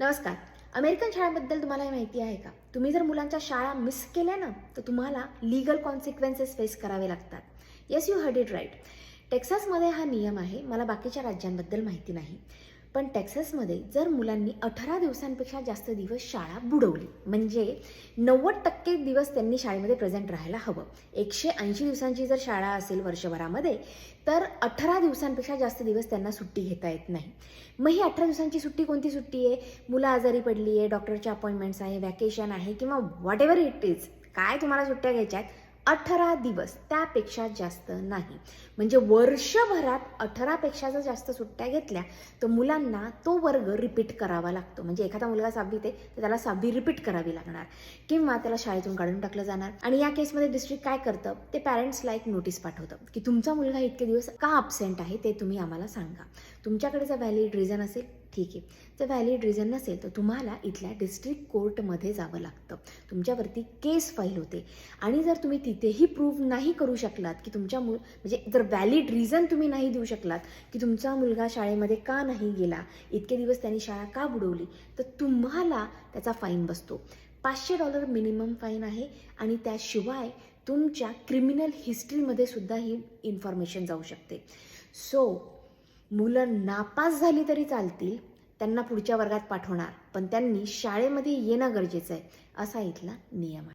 नमस्कार. अमेरिकन शाळांबद्दल तुम्हाला माहिती आहे का? तुम्ही जर मुलांच्या शाळा मिस केल्या ना, तर तुम्हाला लीगल कॉन्सिक्वेन्सेस फेस करावे लागतात. Yes, you heard it right. टेक्सासमध्ये हा नियम आहे. मला बाकीच्या राज्यांबद्दल माहिती नाही. पण टेक्सासमध्ये जर मुलांनी 18 दिवसांपेक्षा जास्त दिवस शाळा बुडवली, म्हणजे 90% दिवस त्यांनी शाळेमध्ये प्रेझेंट राहायला हवं. 180 दिवसांची जर शाळा असेल वर्षभरामध्ये, तर 18 दिवसांपेक्षा जास्त दिवस त्यांना सुट्टी घेता येत नाही. मग ही 18 दिवसांची सुट्टी कोणती सुट्टी आहे? मुलं आजारी पडली आहे, डॉक्टरच्या अपॉइंटमेंट्स आहे, वॅकेशन आहे किंवा व्हॉट एव्हर इट इज, काय तुम्हाला सुट्ट्या घ्यायच्या आहेत, 18 दिवस, त्यापेक्षा जास्त नाही. म्हणजे वर्षभरात 18पेक्षा जर जास्त सुट्ट्या घेतल्या तर मुलांना तो वर्ग रिपीट करावा लागतो. म्हणजे एखादा मुलगा 6वीत आहे तर त्याला 6वी रिपीट करावी लागणार किंवा त्याला शाळेतून काढून टाकलं जाणार. आणि या केसमध्ये डिस्ट्रिक्ट काय करतं, ते पॅरेंट्सला एक नोटीस पाठवतं की तुमचा मुलगा इतके दिवस का अब्सेंट आहे ते तुम्ही आम्हाला सांगा. तुमच्याकडे जर व्हॅलिड रिझन असेल, ठीक आहे. जर व्हॅलिड रिझन नसेल तर तुम्हाला इथल्या डिस्ट्रिक्ट कोर्टमध्ये जावं लागतं. तुमच्यावरती केस फाईल होते. आणि जर तुम्ही तिथेही प्रूव्ह नाही करू शकलात की म्हणजे जर व्हॅलिड रिझन तुम्ही नाही देऊ शकलात की तुमचा मुलगा शाळेमध्ये का नाही गेला, इतके दिवस त्यांनी शाळा का बुडवली, तर तुम्हाला त्याचा फाईन बसतो. $500 मिनिमम फाईन आहे. आणि त्याशिवाय तुमच्या क्रिमिनल हिस्ट्रीमध्ये सुद्धा ही इन्फॉर्मेशन जाऊ शकते. सो मुलं नापास झाली तरी चालतील, त्यांना पुढच्या वर्गात पाठवणार, पण त्यांनी शाळेमध्ये येणं गरजेचं आहे, असा इथला नियम आहे.